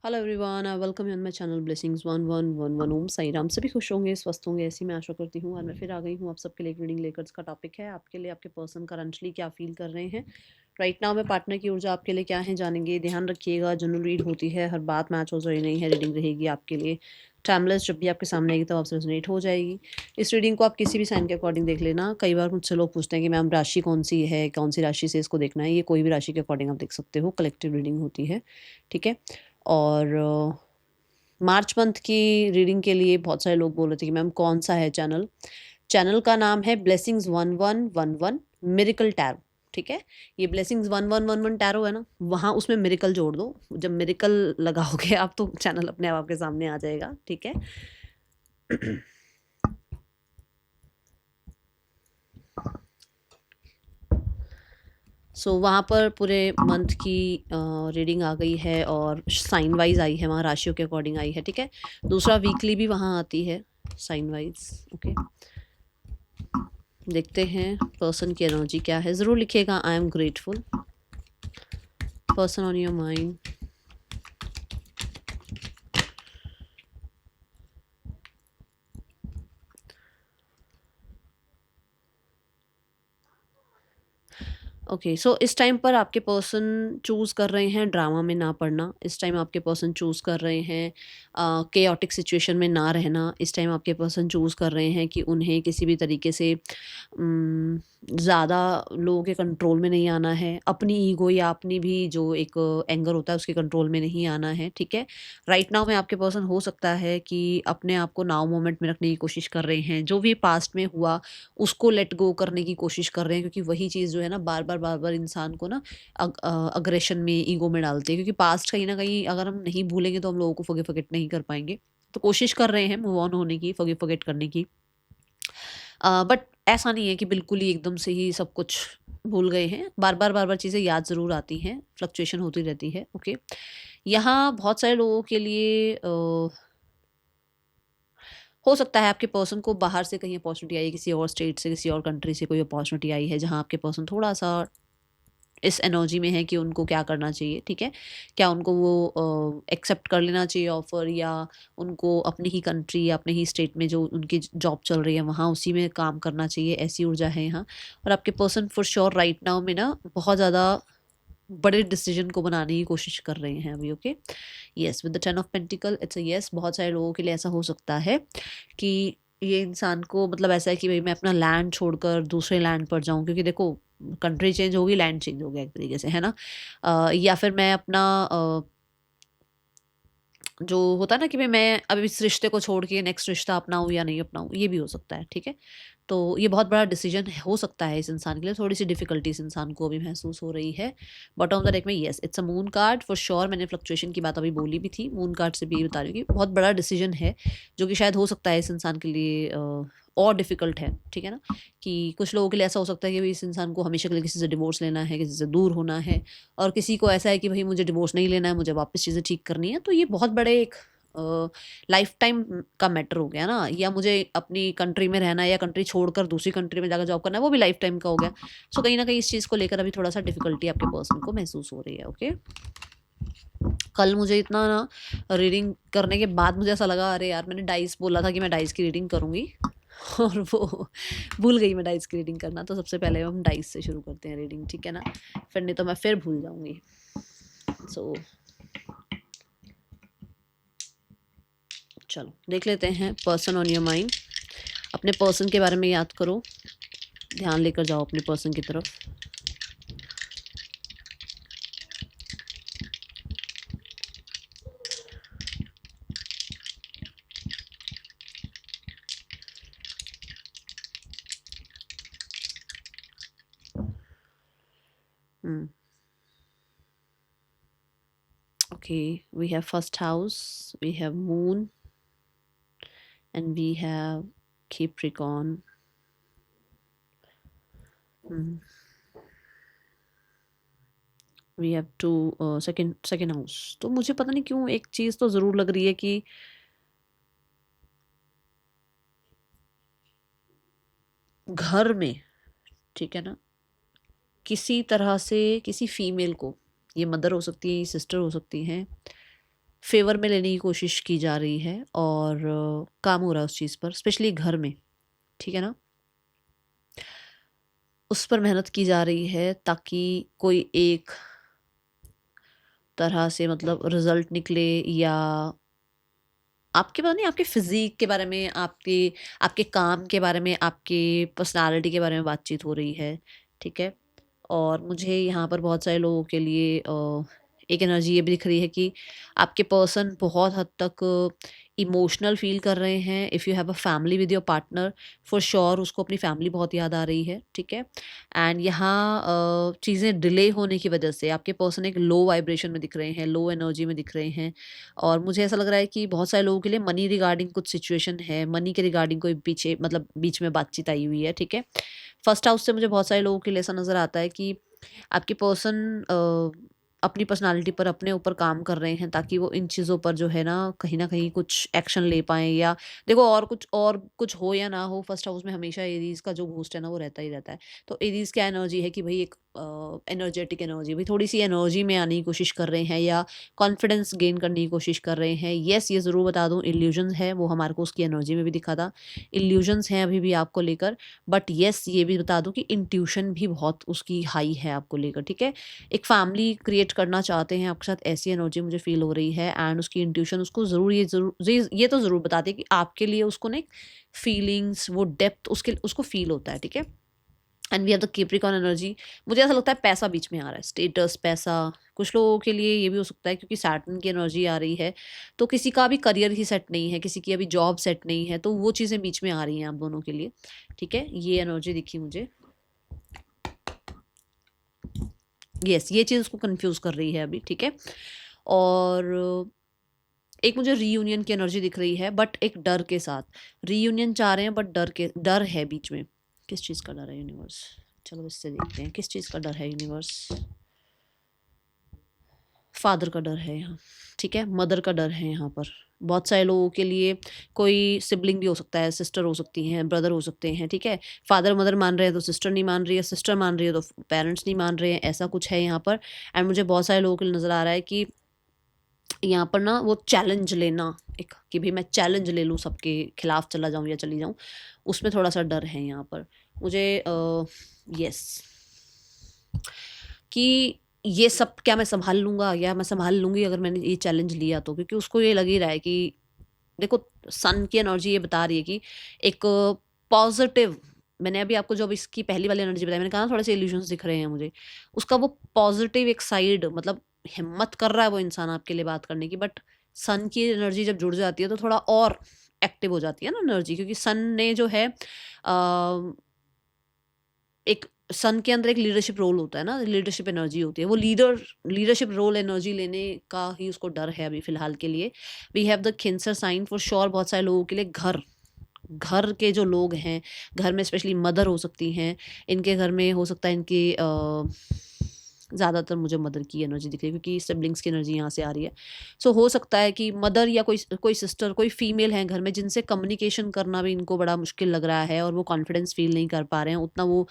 Hello everyone, welcome on my channel blessings 1111 ओम साई राम। सभी खुश होंगे, स्वस्थ होंगे, ऐसी मैं आशा करती हूँ। और मैं फिर आ गई हूँ आप सबके लिए एक रीडिंग लेकर। इसका टॉपिक है आपके लिए आपके पर्सन करंटली क्या फील कर रहे हैं राइट नाउ में। पार्टनर की ऊर्जा आपके लिए क्या है जानेंगे। ध्यान रखिएगा, जनरल रीड होती है, हर बात मैच हो रही नहीं है। रीडिंग रहेगी आपके लिए टाइमलेस, जब भी आपके सामने आएगी तब आपसे रेजोनेट हो जाएगी। इस रीडिंग को आप किसी भी साइन के अकॉर्डिंग देख लेना। कई बार मुझसे लोग पूछते हैं कि मैम राशि कौन सी है, कौन सी राशि से इसको देखना है। ये कोई भी राशि के अकॉर्डिंग आप देख सकते हो, कलेक्टिव रीडिंग होती है, ठीक है। और मार्च मंथ की रीडिंग के लिए बहुत सारे लोग बोल रहे थे कि मैम कौन सा है चैनल। चैनल का नाम है ब्लेसिंग्स 1111 मिरेकल टैरो, ठीक है। ये ब्लेसिंग्स 1111 टैरो है ना, वहाँ उसमें मिरेकल जोड़ दो। जब मिरेकल लगाओगे आप तो चैनल अपने आप आपके सामने आ जाएगा, ठीक है। वहाँ पर पूरे मंथ की रीडिंग आ गई है और साइन वाइज आई है, वहाँ राशियों के अकॉर्डिंग आई है, ठीक है। दूसरा वीकली भी वहाँ आती है साइन वाइज, ओके। देखते हैं पर्सन की एनर्जी क्या है। ज़रूर लिखिएगा I am grateful, person on your mind. Okay, so इस टाइम पर आपके पर्सन चूज़ कर रहे हैं ड्रामा में ना पड़ना। इस टाइम आपके पर्सन चूज़ कर रहे हैं केओटिक सिचुएशन में ना रहना। इस टाइम आपके पर्सन चूज़ कर रहे हैं कि उन्हें किसी भी तरीके से ज़्यादा लोगों के कंट्रोल में नहीं आना है। अपनी ईगो या अपनी भी जो एक एंगर होता है उसके कंट्रोल में नहीं आना है, ठीक है। राइट नाउ में आपके पर्सन हो सकता है कि अपने आप को नाउ मोमेंट में रखने की कोशिश कर रहे हैं। जो भी पास्ट में हुआ उसको लेट गो करने की कोशिश कर रहे हैं, क्योंकि वही चीज़ जो है ना बार-बार इंसान को ना अग्रेशन में, ईगो में डालती है। क्योंकि पास्ट कहीं न कहीं अगर हम नहीं भूलेंगे तो हम लोगों को फॉरगिव नहीं कर पाएँगे। तो कोशिश कर रहे हैं मूव ऑन होने की, फॉरगिव करने की। बट ऐसा नहीं है कि बिल्कुल ही एकदम से ही सब कुछ भूल गए हैं। बार-बार चीज़ें याद ज़रूर आती हैं, फ्लक्चुएशन होती रहती है, ओके। यहाँ बहुत सारे लोगों के लिए हो सकता है आपके पर्सन को बाहर से कहीं अपॉर्चुनिटी आई है, किसी और स्टेट से, किसी और कंट्री से कोई अपॉर्चुनिटी आई है, जहाँ आपके पर्सन थोड़ा-सा इस एनर्जी में है कि उनको क्या करना चाहिए, ठीक है? क्या उनको वो एक्सेप्ट कर लेना चाहिए ऑफ़र, या उनको अपनी ही कंट्री या अपने ही स्टेट में जो उनकी जॉब चल रही है वहाँ उसी में काम करना चाहिए, ऐसी ऊर्जा है यहाँ। और आपके person for sure right now में ना बहुत ज़्यादा बड़े डिसीजन को बनाने की कोशिश कर रहे हैं अभी, okay. Yes, with the 10 of pentacle it's a yes. बहुत सारे लोगों के लिए ऐसा हो सकता है कि ये इंसान को मतलब ऐसा है कि भई मैं अपना लैंड छोड़कर दूसरे लैंड पर जाऊँ, क्योंकि देखो कंट्री चेंज होगी, लैंड चेंज हो गया एक तरीके से, है ना? या फिर मैं अपना जो होता है ना कि भई मैं अब इस रिश्ते को छोड़ के नेक्स्ट रिश्ता अपनाऊँ या नहीं अपनाऊँ, ये भी हो सकता है, ठीक है? तो ये बहुत बड़ा डिसीजन हो सकता है इस इंसान के लिए। थोड़ी-सी डिफ़िकल्टी इस इंसान को अभी महसूस हो रही है। बॉटम ऑफ द डेक में yes, it's a moon card for sure. मैंने फ्लक्चुएशन की बात अभी बोली भी थी। मून कार्ड से भी ये बता रही हूँ कि बहुत बड़ा डिसीजन है, जो कि शायद हो सकता है इस इंसान के लिए और डिफ़िकल्ट है, ठीक है ना? कि कुछ लोगों के लिए ऐसा हो सकता है कि भई इस इंसान को हमेशा के लिए किसी से डिवोर्स लेना है, किसी से दूर होना है, और किसी को ऐसा है कि भई मुझे डिवोर्स नहीं लेना है, मुझे वापस चीज़ें ठीक करनी है। तो ये बहुत बड़े एक लाइफ टाइम का मैटर हो गया ना, या मुझे अपनी कंट्री में रहना है या कंट्री छोड़कर दूसरी कंट्री में जाकर जॉब करना है, वो भी लाइफ टाइम का हो गया। सो कहीं ना कहीं इस चीज़ को लेकर अभी थोड़ा सा डिफिकल्टी आपके पर्सन को महसूस हो रही है, ओके। कल मुझे इतना ना रीडिंग करने के बाद मुझे ऐसा लगा, अरे यार मैंने डाइस बोला था कि मैं डाइस की रीडिंग करूंगी और वो भूल गई मैं डाइस की रीडिंग करना। तो सबसे पहले हम डाइस से शुरू करते हैं रीडिंग, ठीक है ना? फिर नहीं तो मैं फिर भूल जाऊंगी। सो चलो देख लेते हैं पर्सन ऑन योर माइंड। अपने पर्सन के बारे में याद करो, ध्यान लेकर जाओ अपने पर्सन की तरफ। Okay, we have first house, we have moon, and we have Capricorn. We have two second house. तो मुझे पता नहीं क्यों एक चीज़ तो ज़रूर लग रही है कि घर में, ठीक है ना, किसी तरह से किसी फीमेल को, ये मदर हो सकती है, ये सिस्टर हो सकती हैं, फेवर में लेने की कोशिश की जा रही है और काम हो रहा है उस चीज़ पर, स्पेशली घर में, ठीक है ना? उस पर मेहनत की जा रही है ताकि कोई एक तरह से मतलब रिजल्ट निकले, या आपके पता नहीं आपके फिजिक के बारे में, आपके काम के बारे में, आपके पर्सनालिटी के बारे में बातचीत हो रही है, ठीक है? और मुझे यहाँ पर बहुत सारे लोगों के लिए एक एनर्जी ये भी दिख रही है कि आपके पर्सन बहुत हद तक इमोशनल फील कर रहे हैं। If you have a family with your partner, for sure उसको अपनी फैमिली बहुत याद आ रही है, ठीक है? एंड यहाँ चीज़ें डिले होने की वजह से आपके पर्सन एक लो वाइब्रेशन में दिख रहे हैं, लो एनर्जी में दिख रहे हैं। और मुझे ऐसा लग रहा है कि बहुत सारे लोगों के लिए मनी रिगार्डिंग कुछ सिचुएशन है, मनी के रिगार्डिंग कोई पीछे मतलब बीच में बातचीत आई हुई है, ठीक है? फर्स्ट हाउस से मुझे बहुत सारे लोगों के लिए ऐसा नज़र आता है कि आपके पर्सन अपनी पर्सनालिटी पर अपने ऊपर काम कर रहे हैं ताकि वो इन चीज़ों पर जो है ना कहीं न कहीं कुछ एक्शन ले पाएँ, या देखो और कुछ हो या ना हो, फर्स्ट हाउस में हमेशा एरीज़ का जो घोस्ट है ना वो रहता ही रहता है। तो एरीज़ क्या एनर्जी है कि भई एक एनर्जेटिक एनर्जी, भई थोड़ी-सी एनर्जी में आने की कोशिश कर रहे हैं या कॉन्फिडेंस गेन करने की कोशिश कर रहे हैं। येस, ये ज़रूर बता दूँ, इल्यूज़न्स है, वो हमारे को उसकी एनर्जी में भी दिखा था। इल्यूज़न्स हैं अभी भी आपको लेकर, बट येस ये भी बता दूँ कि इंट्यूशन भी बहुत उसकी हाई है आपको लेकर, ठीक है? एक फैमिली क्रिएट करना चाहते हैं आपके साथ, ऐसी एनर्जी मुझे फ़ील हो रही है। एंड उसकी इंट्यूशन उसको ये तो ज़रूर बताती है कि आपके लिए उसको ना एक फीलिंग्स, वो डेप्थ उसको फ़ील होता है, ठीक है? And we have the Capricorn energy. मुझे ऐसा लगता है पैसा बीच में आ रहा है, स्टेटस, पैसा। कुछ लोगों के लिए ये भी हो सकता है क्योंकि सैटर्न की एनर्जी आ रही है, तो किसी का अभी करियर ही सेट नहीं है, किसी की अभी जॉब सेट नहीं है, तो वो चीज़ें बीच में आ रही हैं आप दोनों के लिए, ठीक है? ये एनर्जी दिखी मुझे। येस, ये चीज़ उसको कन्फ्यूज़ कर रही है अभी, ठीक है? और एक मुझे रीयूनियन की एनर्जी दिख रही है, बट एक डर के साथ। रीयूनियन चाह रहे हैं बट डर है बीच में। किस चीज़ का डर है यूनिवर्स? चलो इससे देखते हैं किस चीज़ का डर है यूनिवर्स। फादर का डर है यहाँ, ठीक है? मदर का डर है यहाँ पर। बहुत सारे लोगों के लिए कोई सिबलिंग भी हो सकता है, सिस्टर हो सकती हैं, ब्रदर हो सकते हैं, ठीक है? फादर मदर मान रहे हैं तो सिस्टर नहीं मान रही है, सिस्टर मान रही है तो पेरेंट्स नहीं मान रहे हैं, ऐसा कुछ है यहाँ पर। एंड मुझे बहुत सारे लोगों के लिए नज़र आ रहा है कि यहाँ पर ना वो चैलेंज लेना, एक कि भाई मैं चैलेंज ले लूँ, सबके खिलाफ चला जाऊँ या चली जाऊँ, उसमें थोड़ा-सा डर है यहाँ पर। मुझे येस, कि ये सब क्या मैं सँभाल लूँगा, या मैं सँभाल लूँगी अगर मैंने ये चैलेंज लिया तो? क्योंकि उसको ये लग ही रहा है कि देखो, सन की एनर्जी ये बता रही है कि एक पॉज़िटिव, मैंने अभी आपको जो अभी इसकी पहली वाली एनर्जी बताई, मैंने कहा ना थोड़े से इल्यूशंस दिख रहे हैं मुझे। उसका वो पॉज़िटिव एक साइड, मतलब हिम्मत कर रहा है वो इंसान आपके लिए बात करने की, बट सन की एनर्जी जब जुड़ जाती है तो थोड़ा और एक्टिव हो जाती है ना एनर्जी, क्योंकि सन ने जो है एक सन के अंदर एक लीडरशिप रोल होता है ना, लीडरशिप एनर्जी होती है। वो लीडरशिप रोल एनर्जी लेने का ही उसको डर है अभी फ़िलहाल के लिए। We have the Cancer sign for sure. बहुत सारे लोगों के लिए घर के जो लोग हैं, घर में स्पेशली मदर हो सकती हैं, इनके घर में हो सकता है इनकी ज़्यादातर मुझे मदर की एनर्जी दिख रही है क्योंकि सिबलिंग्स की एनर्जी यहाँ से आ रही है। सो हो सकता है कि मदर या कोई सिस्टर, कोई फीमेल है घर में जिनसे कम्युनिकेशन करना भी इनको बड़ा मुश्किल लग रहा है और वो कॉन्फिडेंस फ़ील नहीं कर पा रहे हैं, उतना वो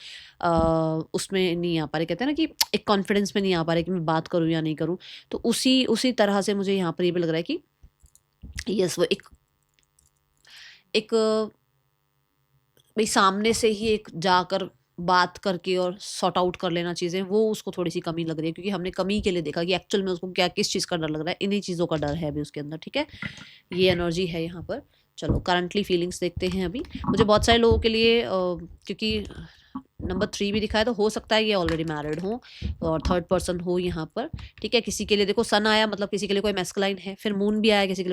उसमें नहीं आ पा रहे। कहते हैं ना कि एक कॉन्फिडेंस में नहीं आ पा रहे कि मैं बात करूँ या नहीं करूँ। तो उसी तरह से मुझे यहाँ पर ये भी लग रहा है कि यस, वो एक भई सामने से ही एक जाकर बात करके और सॉर्ट आउट कर लेना चीज़ें, वो उसको थोड़ी-सी कमी लग रही है, क्योंकि हमने कमी के लिए देखा कि एक्चुअल में उसको क्या किस चीज़ का डर लग रहा है, इन्हीं चीज़ों का डर है अभी उसके अंदर, ठीक है? ये एनर्जी है यहाँ पर। चलो करंटली फीलिंग्स देखते हैं अभी। मुझे बहुत सारे लोगों के लिए क्योंकि नंबर 3 भी दिखा है, तो हो सकता है ये ऑलरेडी मैरिड हों और थर्ड पर्सन हो यहाँ पर, ठीक है? किसी के लिए देखो सन आया, मतलब किसी के लिए कोई मैस्कुलाइन है, फिर मून भी आया, किसी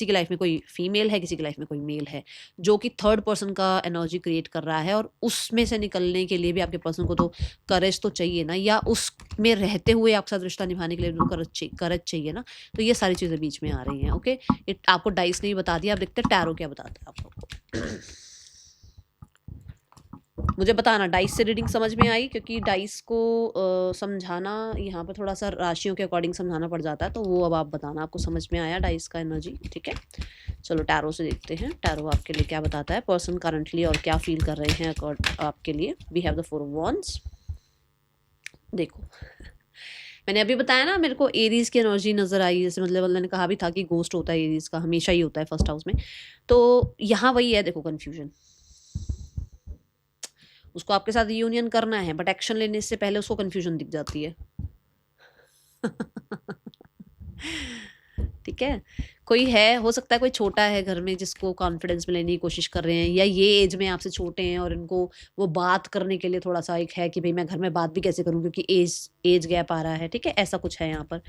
की लाइफ में कोई फीमेल है, किसी की लाइफ में कोई मेल है, जो कि थर्ड पर्सन का एनर्जी क्रिएट कर रहा है। और उसमें से निकलने के लिए भी आपके पर्सन को तो करेज तो चाहिए ना, या उसमें रहते हुए आपके साथ रिश्ता निभाने के लिए भी करेज चाहिए ना। तो ये सारी चीज़ें बीच में आ रही हैं, ओके? आपको डाइस ने भी बता दिया, अब देखते हैं टैरो क्या बताता है आप लोग को। मुझे बताना डाइस से रीडिंग समझ में आई, क्योंकि डाइस को समझाना यहाँ पर थोड़ा सा राशियों के अकॉर्डिंग समझाना पड़ जाता है, तो वो अब आप बताना आपको समझ में आया डाइस का एनर्जी, ठीक है? चलो टैरो से देखते हैं, टैरो आपके लिए क्या बताता है, पर्सन करंटली और क्या फील कर रहे हैं आपके लिए। We have the 4 of wands. देखो मैंने अभी बताया ना, मेरे को एरीज की एनर्जी नजर आई, जैसे मतलब मैंने कहा भी था कि घोस्ट होता है एरीज का, हमेशा ही होता है फर्स्ट हाउस में। तो यहाँ वही है, देखो कंफ्यूजन। उसको आपके साथ यूनियन करना है, बट एक्शन लेने से पहले उसको कंफ्यूजन दिख जाती है। ठीक है। कोई है, हो सकता है कोई छोटा है घर में जिसको कॉन्फिडेंस में लेने की कोशिश कर रहे हैं, या ये एज में आपसे छोटे हैं और इनको वो बात करने के लिए थोड़ा सा एक है कि भाई मैं घर में बात भी कैसे करूं, क्योंकि एज एज गैप आ रहा है। ठीक है, ऐसा कुछ है यहाँ पर।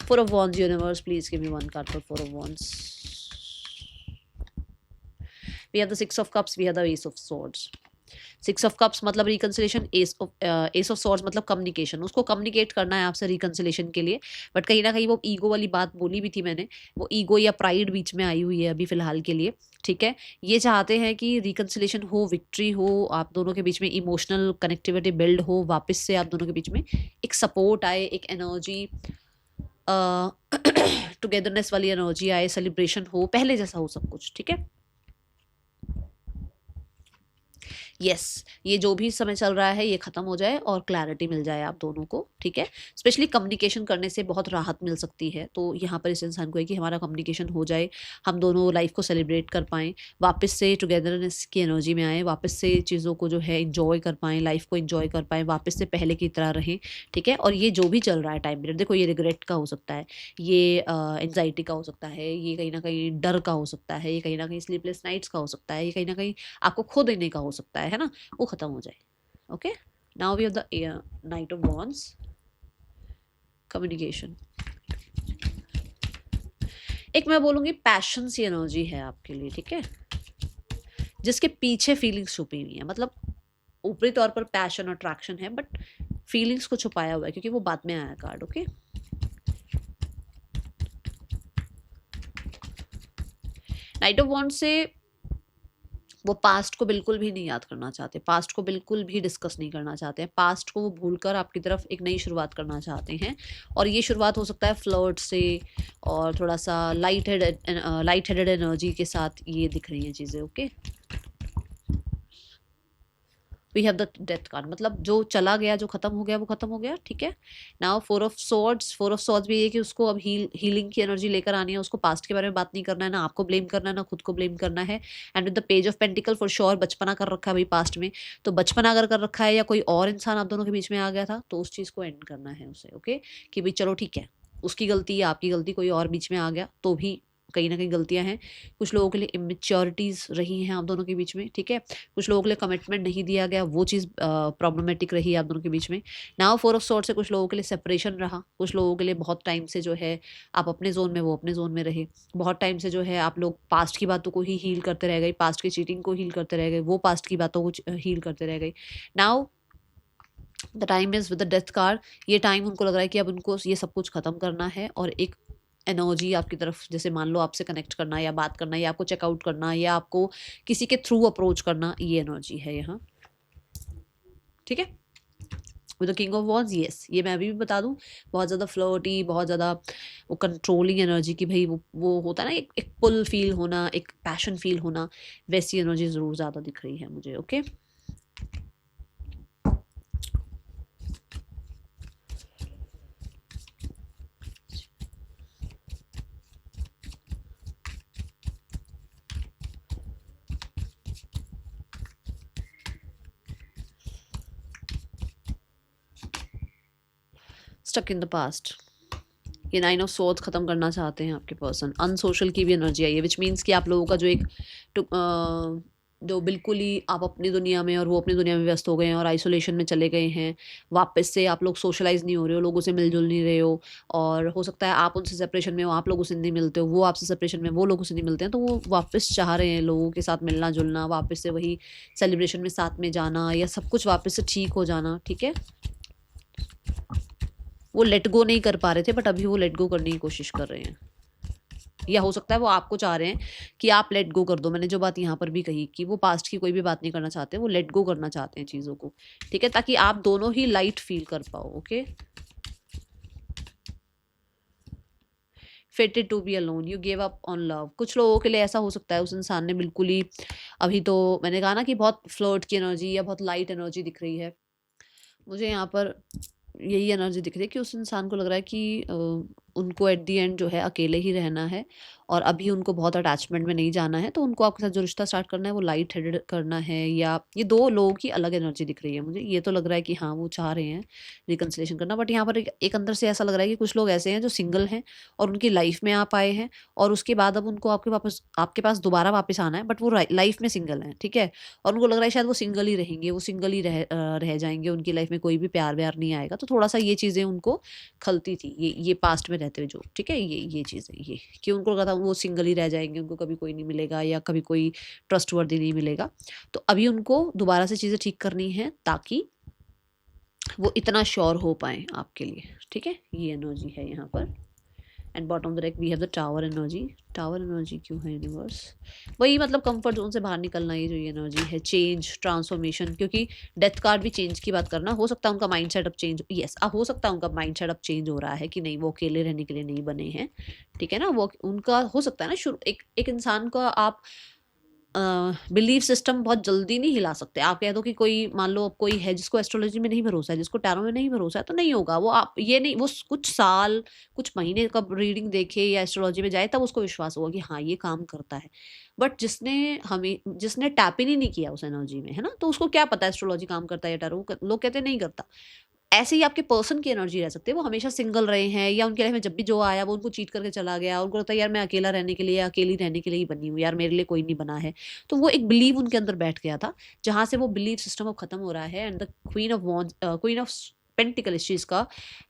Four of wands, universe please give me one card for four of wands. We have the six of cups, we have the ace of swords. Six of cups मतलब रिकंसिलेशन, एस ऑफ सॉर्ड्स मतलब communication. उसको communicate करना है आपसे reconciliation के लिए, but कहीं ना कहीं वो ईगो वाली बात बोली भी थी मैंने, वो ईगो या प्राइड बीच में आई हुई है अभी फिलहाल के लिए। ठीक है, ये चाहते हैं कि रिकंसिलेशन हो, विक्ट्री हो, आप दोनों के बीच में इमोशनल कनेक्टिविटी बिल्ड हो, वापस से आप दोनों के बीच में एक सपोर्ट आए, एक एनर्जी, टुगेदरनेस वाली एनर्जी आए, सेलिब्रेशन हो, पहले जैसा हो सब कुछ। ठीक है, यस, ये जो भी समय चल रहा है ये खत्म हो जाए और क्लैरिटी मिल जाए आप दोनों को। ठीक है, स्पेशली कम्युनिकेशन करने से बहुत राहत मिल सकती है। तो यहाँ पर इस इंसान को है कि हमारा कम्युनिकेशन हो जाए, हम दोनों लाइफ को सेलिब्रेट कर पाएँ, वापस से टुगेदरनेस की एनर्जी में आए, वापस से चीज़ों को जो है इंजॉय कर पाएँ, लाइफ को इंजॉय कर पाएँ, वापस से पहले की तरह रहें। ठीक है, और ये जो भी चल रहा है टाइम पीरियड, देखो ये रिग्रेट का हो सकता है, ये एंग्जाइटी का हो सकता है, ये कहीं ना कहीं डर का हो सकता है, ये कहीं ना कहीं स्लीपलेस नाइट्स का हो सकता है, ये कहीं ना कहीं आपको खो देने का हो सकता है ना, वो खत्म हो जाए। Okay, now we have the knight of wands, communication. एक मैं बोलूंगी पैशन सी एनर्जी है आपके लिए। ठीक है, जिसके पीछे फीलिंग्स छुपी हुई है, मतलब ऊपरी तौर पर पैशन अट्रैक्शन है, बट फीलिंग्स को छुपाया हुआ है, क्योंकि वो बाद में आया card. Okay, night of wands से वो पास्ट को बिल्कुल भी नहीं याद करना चाहते, पास्ट को बिल्कुल भी डिस्कस नहीं करना चाहते हैं, पास्ट को वो भूलकर आपकी तरफ एक नई शुरुआत करना चाहते हैं। और ये शुरुआत हो सकता है फ्लर्ट से, और थोड़ा सा लाइट हेडेड एनर्जी के साथ ये दिख रही हैं चीज़ें। Okay, we have the death card, मतलब जो चला गया, जो खत्म हो गया वो खत्म हो गया। ठीक है, now four of swords, four of swords भी ये कि उसको अब हीलिंग की एनर्जी लेकर आनी है, उसको पास्ट के बारे में बात नहीं करना है, ना आपको ब्लेम करना है ना खुद को ब्लेम करना है। And with the page of pentacle, for sure बचपना कर रखा है भाई पास्ट में, तो बचपना अगर कर रखा है या कोई और इंसान आप दोनों के बीच में आ गया था, तो उस चीज़ को एंड करना है उसे। ओके, कि भाई चलो ठीक है, उसकी गलती या आपकी गलती, कोई और बीच में आ गया तो भी कहीं ना कहीं गलतियां हैं। कुछ लोगों के लिए इमेच्योरिटीज रही हैं आप दोनों के बीच में। ठीक है, कुछ लोगों के लिए कमिटमेंट नहीं दिया गया, वो चीज़ प्रॉब्लमेटिक रही आप दोनों के बीच में। नाउ फोर ऑफ सॉर्ड्स से कुछ लोगों के लिए सेपरेशन रहा, कुछ लोगों के लिए बहुत टाइम से जो है आप अपने जोन में, वो अपने जोन में रहे, बहुत टाइम से जो है आप लोग पास्ट की बातों को ही हील करते रह गए, पास्ट की चीटिंग को हील करते रह गए, वो पास्ट की बातों को हील करते रह गए। Now the time is with the death card, ये टाइम उनको लग रहा है कि अब उनको ये सब कुछ खत्म करना है, और एक एनर्जी आपकी तरफ, जैसे मान लो आपसे कनेक्ट करना या बात करना या आपको चेकआउट करना या आपको किसी के थ्रू अप्रोच करना, ये एनर्जी है यहाँ। ठीक है, with the king of wands, yes, ये मैं अभी भी बता दूं, बहुत ज़्यादा फ्लर्टी, बहुत ज़्यादा वो कंट्रोलिंग एनर्जी की भाई, वो होता है ना, एक पुल फील होना, एक पैशन फील होना, वैसी एनर्जी ज़रूर ज़्यादा दिख रही है मुझे। Okay, stuck in the past, ये नाइन ऑफ सोर्ड्स खत्म करना चाहते हैं आपके पर्सन। अनसोशल की भी एनर्जी आई है, विच मीन्स कि आप लोगों का जो एक जो बिल्कुल ही आप अपनी दुनिया में और वो अपनी दुनिया में व्यस्त हो गए हैं और आइसोलेशन में चले गए हैं, वापस से आप लोग सोशलाइज नहीं हो रहे हो, लोगों से मिलजुल नहीं रहे हो, और हो सकता है आप उनसे सेपरेशन में हो, आप लोगों से नहीं मिलते हो, वो आपसे सेपरेशन में, वो लोगों से नहीं मिलते हैं, तो वो वापस चाह रहे हैं लोगों के साथ मिलना जुलना, वापस से वही सेलिब्रेशन में साथ में जाना, या सब कुछ वापस से ठीक हो जाना। ठीक है, वो लेट गो नहीं कर पा रहे थे, बट अभी वो लेट गो करने की कोशिश कर रहे हैं, या हो सकता है वो आपको चाह रहे हैं कि आप लेट गो कर दो। मैंने जो बात यहाँ पर भी कही कि वो पास्ट की कोई भी बात नहीं करना चाहते, वो लेट गो करना चाहते हैं चीज़ों को। ठीक है, ताकि आप दोनों ही लाइट फील कर पाओ। Okay, fated to be alone, you give up on love, कुछ लोगों के लिए ऐसा हो सकता है उस इंसान ने बिल्कुल ही, अभी तो मैंने कहा ना कि बहुत फ्लर्ट की एनर्जी या बहुत लाइट एनर्जी दिख रही है मुझे यहाँ पर, यही एनर्जी दिख रही है कि उस इंसान को लग रहा है कि उनको एट द एंड जो है अकेले ही रहना है और अभी उनको बहुत अटैचमेंट में नहीं जाना है, तो उनको आपके साथ जो रिश्ता स्टार्ट करना है वो लाइट हेडेड करना है। या ये 2 लोगों की अलग एनर्जी दिख रही है मुझे। ये तो लग रहा है कि हाँ, वो चाह रहे हैं रिकंसिलिएशन करना, बट यहाँ पर एक अंदर से ऐसा लग रहा है कि कुछ लोग ऐसे हैं जो सिंगल हैं और उनकी लाइफ में आप आए हैं और उसके बाद अब उनको आपके पास दोबारा वापस आना है, बट वो लाइफ में सिंगल हैं, ठीक है? और उनको लग रहा है शायद वो सिंगल ही रहेंगे, वो सिंगल ही रह जाएँगे, उनकी लाइफ में कोई भी प्यार-व्यार नहीं आएगा। तो थोड़ा-सा ये चीज़ें उनको खलती थी, ये पास्ट में रहते हुए जो, ठीक है? ये चीज़ें ये कि उनको लगा था वो सिंगल ही रह जाएँगे, उनको कभी कोई नहीं मिलेगा या कभी कोई ट्रस्टवर्दी नहीं मिलेगा। तो अभी उनको दोबारा से चीज़ें ठीक करनी है ताकि वो इतना श्योर हो पाएँ आपके लिए, ठीक है? ये एनर्जी है यहाँ पर। And bottom of the deck we have the tower energy. Tower energy क्यों है यूनिवर्स? वही मतलब कंफर्ट जोन से बाहर निकलना, ये जो ये एनर्जी है, चेंज, ट्रांसफॉर्मेशन, क्योंकि डेथ कार्ड भी चेंज की बात करना। हो सकता है उनका माइंड सेट अब चेंज, यस हो सकता है उनका माइंड सेट अब चेंज हो रहा है कि नहीं, वो अकेले रहने के लिए नहीं बने हैं, ठीक है ना? वो उनका हो सकता है ना, शुरू एक इंसान का आप बिलीफ सिस्टम बहुत जल्दी नहीं हिला सकते। आप कह दो कि कोई, मान लो अब कोई है जिसको एस्ट्रोलॉजी में नहीं भरोसा है, जिसको टैरो में नहीं भरोसा है, तो नहीं होगा। वो आप ये नहीं, वो कुछ साल, कुछ महीने कब रीडिंग देखे या एस्ट्रोलॉजी में जाए तब उसको विश्वास होगा कि हाँ, ये काम करता है। बट जिसने टैप इन ही नहीं किया उस एनर्जी में, है ना? तो उसको क्या पता एस्ट्रोलॉजी काम करता है या टैरो? लोग कहते हैं नहीं करता। ऐसे ही आपके पर्सन की एनर्जी रह सकती है, वो हमेशा सिंगल रहे हैं या उनकी लाइफ में जब भी जो आया वो उनको चीट करके चला गया, उनको लगता है यार मैं अकेला रहने के लिए या अकेली रहने के लिए ही बनी हूँ, यार मेरे लिए कोई नहीं बना है। तो वो एक बिलीव उनके अंदर बैठ गया था, जहाँ से वो बिलीव सिस्टम अब खत्म हो रहा है। And the queen of pentacle इस चीज़ का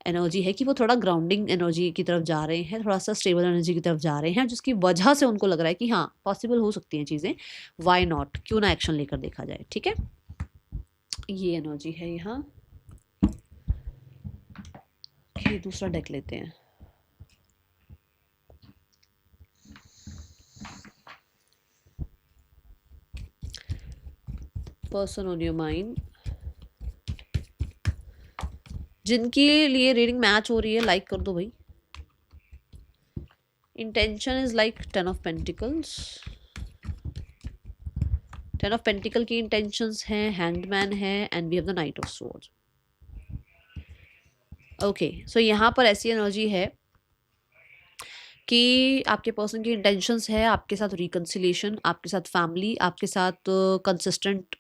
एनर्जी है कि वो थोड़ा ग्राउंडिंग एनर्जी की तरफ जा रहे हैं, थोड़ा सा स्टेबल एनर्जी की तरफ जा रहे हैं, जिसकी वजह से उनको लग रहा है कि हाँ, पॉसिबल हो सकती हैं चीज़ें, वाई नॉट, क्यों ना एक्शन लेकर देखा जाए, ठीक है? ये एनर्जी है यहाँ। ये दूसरा डेक लेते हैं। पर्सन ऑन योर माइंड, जिनके लिए रीडिंग मैच हो रही है लाइक कर दो भाई। Intention is like 10 of pentacles. 10 of pentacle की इंटेंशंस हैं, हैंगमैन है and we have the knight of swords. Okay, so यहाँ पर ऐसी एनर्जी है कि आपके पर्सन की इंटेंशंस है आपके साथ रिकंसिलिएशन, आपके साथ फैमिली, आपके साथ कंसिस्टेंट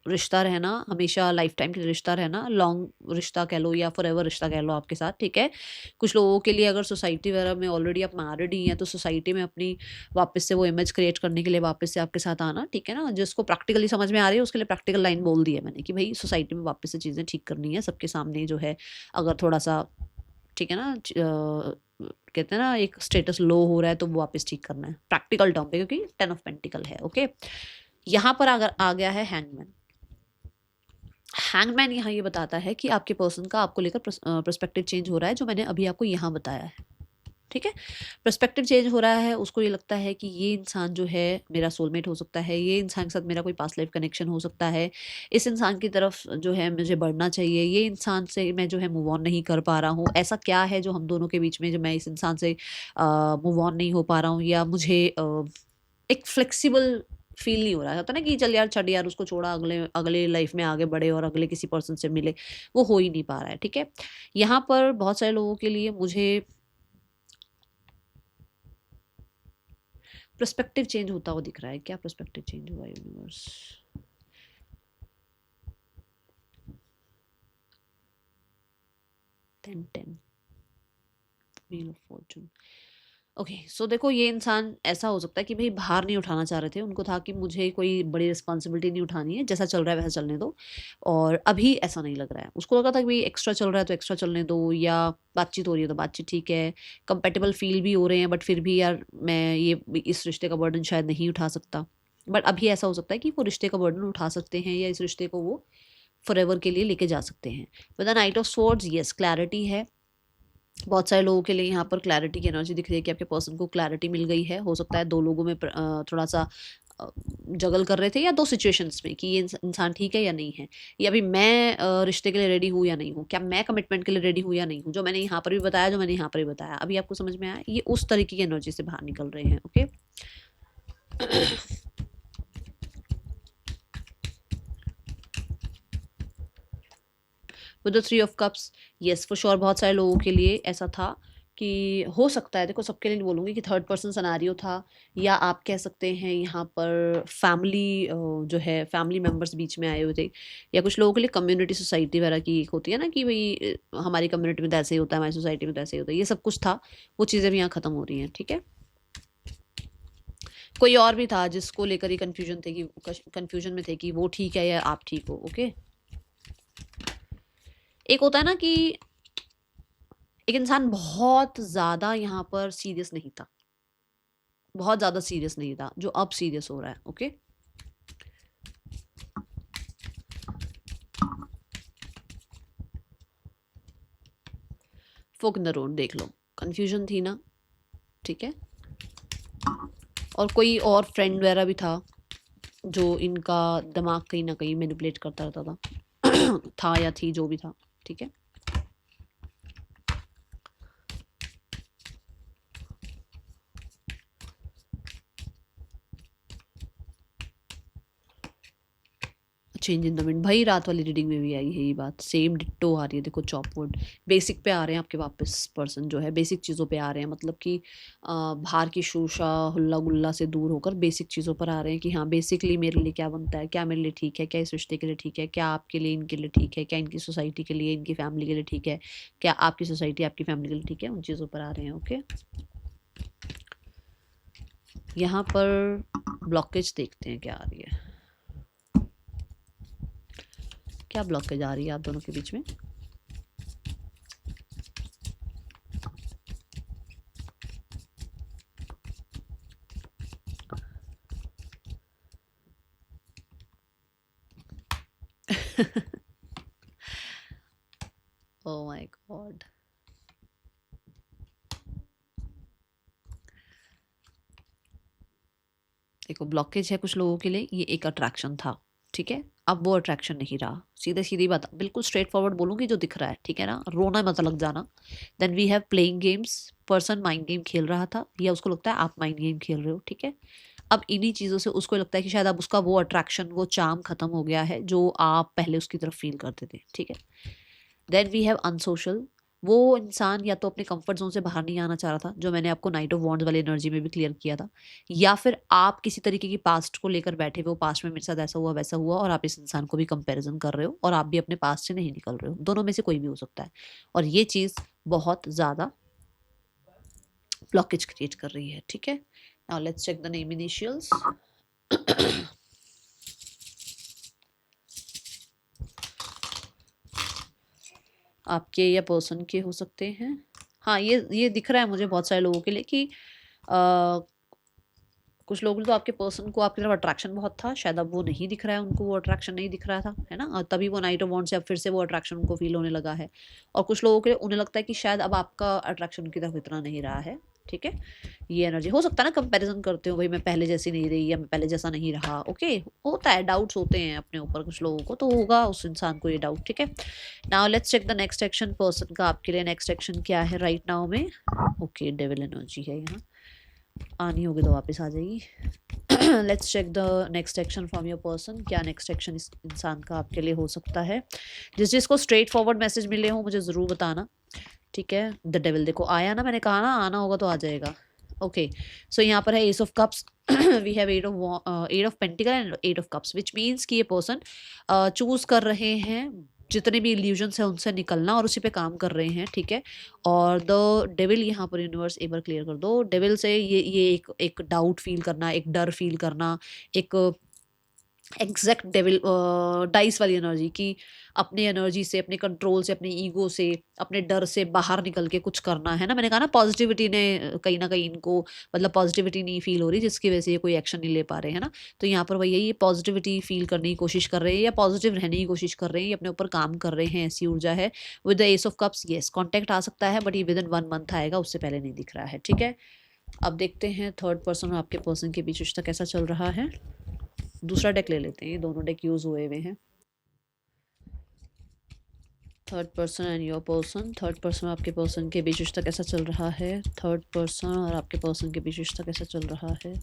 रिश्ता रहना, हमेशा लाइफ टाइम के लिए रिश्ता रहना, लॉन्ग रिश्ता कह लो या फॉरएवर रिश्ता कह लो आपके साथ, ठीक है? कुछ लोगों के लिए अगर सोसाइटी वगैरह में ऑलरेडी आप मैरिड ही हैं, तो सोसाइटी में अपनी वापस से वो इमेज क्रिएट करने के लिए वापस से आपके साथ आना, ठीक है ना? जिसको प्रैक्टिकली समझ में आ रही है उसके लिए प्रैक्टिकल लाइन बोल दी है मैंने कि भाई सोसाइटी में वापस से चीज़ें ठीक करनी है सबके सामने, जो है अगर थोड़ा सा, ठीक है ना, कहते हैं ना एक स्टेटस लो हो रहा है तो वो वापस ठीक करना है प्रैक्टिकल टर्म पे, क्योंकि 10 ऑफ पेंटिकल है। ओके, यहाँ पर अगर आ गया है हैंगमैन। हैंगमैन यहाँ ये बताता है कि आपके पर्सन का आपको लेकर पर्सपेक्टिव चेंज हो रहा है, जो मैंने अभी आपको यहाँ बताया है, ठीक है? पर्सपेक्टिव चेंज हो रहा है, उसको ये लगता है कि ये इंसान जो है मेरा सोलमेट हो सकता है, ये इंसान के साथ मेरा कोई पास्ट लाइफ कनेक्शन हो सकता है, इस इंसान की तरफ जो है मुझे बढ़ना चाहिए, ये इंसान से मैं जो है मूव ऑन नहीं कर पा रहा हूँ, ऐसा क्या है जो हम दोनों के बीच में, जो मैं इस इंसान से मूव ऑन नहीं हो पा रहा हूँ, या मुझे एक फ्लेक्सिबल फील नहीं हो रहा है। होता ना कि चल यार छड़ यार, उसको छोड़ा, अगले अगले लाइफ में आगे बढ़े और अगले किसी पर्सन से मिले, वो हो ही नहीं पा रहा है, ठीक है? यहाँ पर बहुत सारे लोगों के लिए मुझे पर्सपेक्टिव चेंज होता हुआ दिख रहा है। क्या पर्सपेक्टिव चेंज हुआ universe? 10 wheel of fortune. Okay, so देखो ये इंसान ऐसा हो सकता है कि भाई बाहर नहीं उठाना चाह रहे थे, उनको था कि मुझे कोई बड़ी रिस्पॉन्सिबिलिटी नहीं उठानी है, जैसा चल रहा है वैसा चलने दो, और अभी ऐसा नहीं लग रहा है। उसको लगा था कि भाई एक्स्ट्रा चल रहा है तो एक्स्ट्रा चलने दो, या बातचीत हो रही है तो बातचीत ठीक है, कंपेटेबल फील भी हो रहे हैं, बट फिर भी यार मैं ये इस रिश्ते का बर्डन शायद नहीं उठा सकता। बट अभी ऐसा हो सकता है कि वो रिश्ते का बर्डन उठा सकते हैं, या इस रिश्ते को वो फॉरएवर के लिए लेके जा सकते हैं। With the knight of swords, yes clarity है। बहुत सारे लोगों के लिए यहाँ पर क्लैरिटी की एनर्जी दिख रही है कि आपके पर्सन को क्लैरिटी मिल गई है। हो सकता है 2 लोगों में थोड़ा सा जगल कर रहे थे, या 2 सिचुएशंस में कि ये इंसान ठीक है या नहीं है, या अभी मैं रिश्ते के लिए रेडी हूँ या नहीं हूँ, क्या मैं कमिटमेंट के लिए रेडी हूँ या नहीं हूँ, जो मैंने यहाँ पर भी बताया, जो मैंने यहाँ पर भी बताया, अभी आपको समझ में आया? ये उस तरीके की एनर्जी से बाहर निकल रहे हैं। Okay, with the 3 of cups, yes for sure बहुत सारे लोगों के लिए ऐसा था कि हो सकता है, देखो सबके लिए नहीं बोलूँगी कि थर्ड पर्सन सिनेरियो था, या आप कह सकते हैं यहाँ पर फैमिली जो है फैमिली मेंबर्स बीच में आए हुए थे, या कुछ लोगों के लिए कम्युनिटी सोसाइटी वगैरह की एक होती है ना कि भाई हमारी कम्युनिटी में तो ऐसे ही होता है, हमारी सोसाइटी में तो ऐसे ही होता है, ये सब कुछ था। वो चीज़ें भी यहाँ ख़त्म हो रही हैं, ठीक है। कोई और भी था जिसको लेकर ही कन्फ्यूजन थे कि कन्फ्यूजन में थे कि वो ठीक है या आप ठीक हो, ओके। एक होता है ना कि एक इंसान बहुत ज़्यादा यहाँ पर सीरियस नहीं था, बहुत ज़्यादा सीरियस नहीं था, जो अब सीरियस हो रहा है, okay. Fork in the road देख लो, कन्फ्यूजन थी ना, ठीक है। और कोई और फ्रेंड वगैरह भी था जो इनका दिमाग कहीं ना कहीं मैनिपुलेट करता रहता था था या थी जो भी था, ठीक है। चेंज इन द विंड, भाई रात वाली रीडिंग में भी आई है ये बात, सेम डिट्टो आ रही है। देखो चॉपवुड बेसिक पे आ रहे हैं आपके वापस, पर्सन जो है बेसिक चीज़ों पे आ रहे हैं, मतलब कि बाहर की शोशा हुल्ला गुल्ला से दूर होकर बेसिक चीज़ों पर आ रहे हैं कि हाँ बेसिकली मेरे लिए क्या बनता है, क्या मेरे लिए ठीक है, क्या इस रिश्ते के लिए ठीक है, क्या आपके लिए इनके लिए ठीक है, क्या इनकी सोसाइटी के लिए इनकी फैमिली के लिए ठीक है, क्या आपकी सोसाइटी आपकी फैमिली के लिए ठीक है, उन चीज़ों पर आ रहे हैं, ओके। यहाँ पर ब्लॉकेज देखते हैं क्या आ रही है, क्या ब्लॉकेज आ रही है आप दोनों के बीच में। ओह माय गॉड, देखो ब्लॉकेज है कुछ लोगों के लिए, ये एक अट्रैक्शन था, ठीक है। अब वो अट्रैक्शन नहीं रहा, सीधे सीधी बात बिल्कुल स्ट्रेट फॉरवर्ड बोलूंगी जो दिख रहा है, ठीक है ना, रोना मत लग जाना। Then we have playing games, person mind game खेल रहा था या उसको लगता है आप माइंड गेम खेल रहे हो, ठीक है। अब इन्हीं चीज़ों से उसको लगता है कि शायद अब उसका वो अट्रैक्शन वो चार्म खत्म हो गया है जो आप पहले उसकी तरफ फील करते थे, ठीक है। देन वी हैव अनसोशल, वो इंसान या तो अपने कंफर्ट जोन से बाहर नहीं आना चाह रहा था, जो मैंने आपको नाइट ऑफ वॉन्ड्स वाली एनर्जी में भी क्लियर किया था, या फिर आप किसी तरीके की पास्ट को लेकर बैठे हुए हो, पास्ट में मेरे साथ ऐसा हुआ वैसा हुआ, और आप इस इंसान को भी कंपैरिजन कर रहे हो और आप भी अपने पास्ट से नहीं निकल रहे हो, दोनों में से कोई भी हो सकता है। और ये चीज़ बहुत ज़्यादा ब्लॉकेज क्रिएट कर रही है, ठीक है। Now let's check the name initials. आपके या पर्सन के हो सकते हैं। हाँ ये दिख रहा है मुझे बहुत सारे लोगों के लिए कि कुछ लोगों ने तो आपके पर्सन को आपकी तरफ अट्रैक्शन बहुत था, शायद अब वो नहीं दिख रहा है उनको, वो अट्रैक्शन नहीं दिख रहा था, है ना, और तभी वो नाइट ऑफ वॉन्ड से अब फिर से वो अट्रैक्शन उनको फील होने लगा है। और कुछ लोगों के लिए उन्हें लगता है कि शायद अब आपका अट्रैक्शन उनकी तरफ इतना नहीं रहा है, ठीक है। ये एनर्जी हो सकता है ना, कंपैरिजन करते हो भाई मैं पहले जैसी नहीं रही या मैं पहले जैसा नहीं रहा, ओके। होता है, डाउट्स होते हैं अपने ऊपर कुछ लोगों को, तो होगा उस इंसान को ये डाउट, ठीक है। Now let's check the next action person का आपके लिए। नेक्स्ट एक्शन क्या है राइट नाउ में, ओके डेविल एनर्जी है यहाँ, आनी होगी तो वापस आ जाएगी। Let's check the next action from your person, क्या नेक्स्ट एक्शन इस इंसान का आपके लिए हो सकता है। जिसको स्ट्रेट फॉरवर्ड मैसेज मिले हो मुझे ज़रूर बताना, ठीक है। द डेविल देखो आया ना, मैंने कहा ना आना होगा तो आ जाएगा, ओके। सो यहाँ पर है ace of cups, we have eight of pentacle and eight of cups, which means कि ये पर्सन चूज कर रहे हैं जितने भी इल्यूजन्स हैं उनसे निकलना और उसी पे काम कर रहे हैं, ठीक है। और द डेविल यहाँ पर यूनिवर्स एक बार क्लियर कर दो, डेविल से ये एक डाउट फील करना, एक डर फील करना, एक एग्जैक्ट डेविल डाइस वाली एनर्जी की अपनी एनर्जी से, अपने कंट्रोल से, अपने ईगो से, अपने डर से बाहर निकल के कुछ करना है ना। मैंने कहा ना पॉजिटिविटी ने कहीं ना कहीं इनको, मतलब पॉजिटिविटी नहीं फील हो रही जिसकी वजह से ये कोई एक्शन नहीं ले पा रहे हैं ना। तो यहाँ पर वही ये पॉजिटिविटी फील करने की कोशिश कर रहे हैं या पॉजिटिव रहने की कोशिश कर रहे हैं, अपने ऊपर काम कर रहे हैं, ऐसी ऊर्जा है। With the ace of cups yes contact आ सकता है, बट ये विद इन 1 मंथ आएगा, उससे पहले नहीं दिख रहा है, ठीक है। अब देखते हैं थर्ड पर्सन और आपके पर्सन के बीच रिश्ता कैसा चल रहा है। दूसरा डेक ले लेते हैं, ये दोनों डेक यूज हुए हुए हैं। Third person and your person, third person और आपके पर्सन के बीच रिश्ता कैसा चल रहा है, थर्ड पर्सन और आपके पर्सन के बीच रिश्ता कैसा चल रहा है।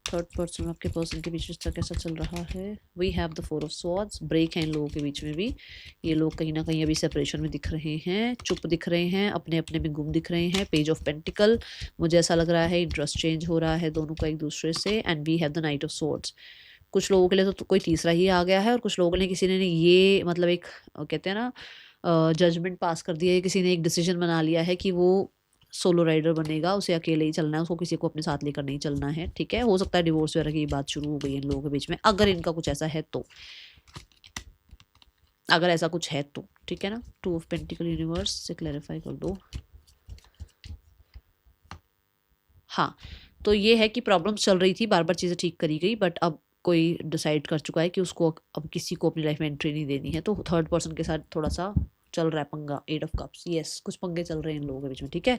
थर्ड पर्सन आपके पर्सन के बीच रिश्ता कैसा चल रहा है। We have the 4 of swords, break है इन लोगों के बीच में भी। ये लोग कहीं ना कहीं अभी सेपरेशन में दिख रहे हैं, चुप दिख रहे हैं, अपने अपने में गुम दिख रहे हैं। पेज ऑफ पेंटिकल, मुझे ऐसा लग रहा है इंटरेस्ट चेंज हो रहा है दोनों का एक दूसरे से। And we have the knight of swords. कुछ लोगों के लिए तो कोई तीसरा ही आ गया है, और कुछ लोगों ने किसी ने ये मतलब एक कहते हैं ना जजमेंट पास कर दिया है, किसी ने एक डिसीजन बना लिया है कि वो सोलो राइडर बनेगा, उसे अकेले ही चलना है, उसको किसी को अपने साथ लेकर नहीं चलना है। ठीक है, हो सकता है डिवोर्स वगैरह की बात शुरू हो गई है इन लोगों के बीच में, अगर इनका कुछ ऐसा है तो, अगर ऐसा कुछ है तो। ठीक है ना, 2 ऑफ पेंटिकल यूनिवर्स से क्लैरिफाई कर दो। हाँ, तो ये है कि प्रॉब्लम्स चल रही थी, बार बार चीज़ें ठीक करी गई, बट अब कोई डिसाइड कर चुका है कि उसको अब किसी को अपनी लाइफ में एंट्री नहीं देनी है, तो थर्ड पर्सन के साथ थोड़ा सा चल रहा है पंगा। 8 ऑफ कप्स, यस, कुछ पंगे चल रहे हैं इन लोगों के बीच में। ठीक है,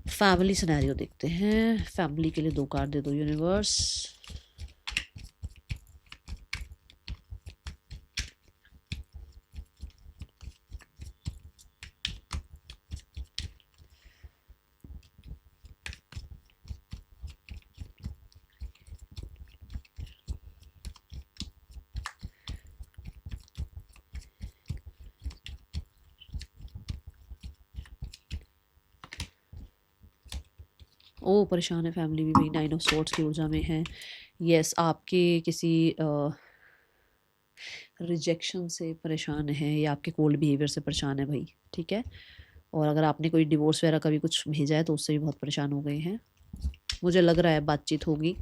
फैमिली सिनेरियो देखते हैं। फैमिली के लिए 2 कार्ड दे दो यूनिवर्स। ओ, परेशान है फैमिली भी भाई, 9 ऑफ स्वॉर्ड्स की ऊर्जा में है। यस, आपके किसी रिजेक्शन से परेशान है या आपके कोल्ड बिहेवियर से परेशान है भाई। ठीक है, और अगर आपने कोई डिवोर्स वगैरह का भी कुछ भेजा है तो उससे भी बहुत परेशान हो गए हैं। मुझे लग रहा है बातचीत होगी,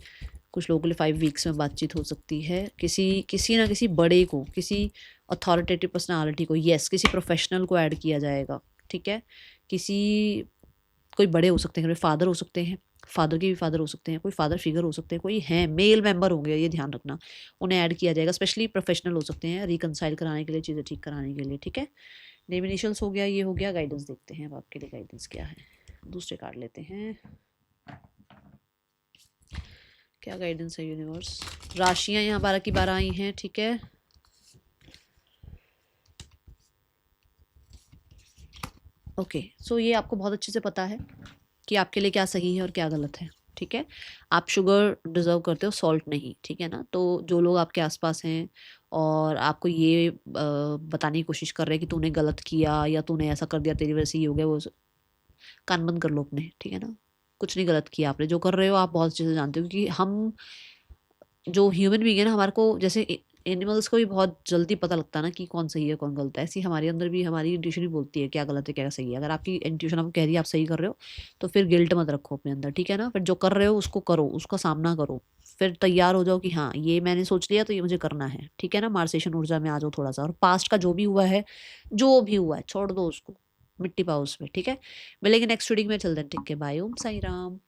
कुछ लोगों के लिए 5 वीक्स में बातचीत हो सकती है, किसी ना किसी बड़े को, किसी अथॉरिटेटिव पर्सनालिटी को, यस, किसी प्रोफेशनल को ऐड किया जाएगा। ठीक है, किसी कोई बड़े हो सकते हैं, फादर हो सकते हैं, फादर के भी फादर हो सकते हैं, कोई फादर फिगर हो सकते हैं, कोई हैं मेल मेंबर होंगे, ये ध्यान रखना, उन्हें ऐड किया जाएगा। स्पेशली प्रोफेशनल हो सकते हैं, रिकनसाइल कराने के लिए, चीज़ें ठीक कराने के लिए। ठीक है, नेम इनिशियल्स हो गया, ये हो गया। गाइडेंस देखते हैं अब आपके लिए गाइडेंस क्या है। दूसरे कार्ड लेते हैं, क्या गाइडेंस है यूनिवर्स। राशियां यहाँ 12 की 12 आई हैं। ठीक है, ओके, सो ये आपको बहुत अच्छे से पता है कि आपके लिए क्या सही है और क्या गलत है। ठीक है, आप शुगर डिज़र्व करते हो, सॉल्ट नहीं। ठीक है ना, तो जो लोग आपके आसपास हैं और आपको ये बताने की कोशिश कर रहे हैं कि तूने गलत किया या तूने ऐसा कर दिया, तेरी वजह से ये हो गया, वो कान बंद कर लो अपने। ठीक है ना, कुछ नहीं गलत किया आपने, जो कर रहे हो आप बहुत अच्छे से जानते हो, क्योंकि हम जो ह्यूमन बीइंग है ना, हमारे को जैसे एनिमल्स को भी बहुत जल्दी पता लगता है ना कि कौन सही है कौन गलत है, ऐसे ही हमारे अंदर भी हमारी इंट्यूशन ही बोलती है क्या गलत है क्या सही है। अगर आपकी इंट्यूशन आपको कह रही है आप सही कर रहे हो, तो फिर गिल्ट मत रखो अपने अंदर। ठीक है ना, फिर जो कर रहे हो उसको करो, उसका सामना करो, फिर तैयार हो जाओ कि हाँ ये मैंने सोच लिया तो ये मुझे करना है। ठीक है ना, मार्सेशन ऊर्जा में आ जाओ थोड़ा सा, और पास्ट का जो भी हुआ है, जो भी हुआ है छोड़ दो उसको, मिट्टी पाओ उसमें। ठीक है, मिलेंगे नेक्स्ट रीडिंग में, चल दें। ठीक है, बाय, ओम साई राम।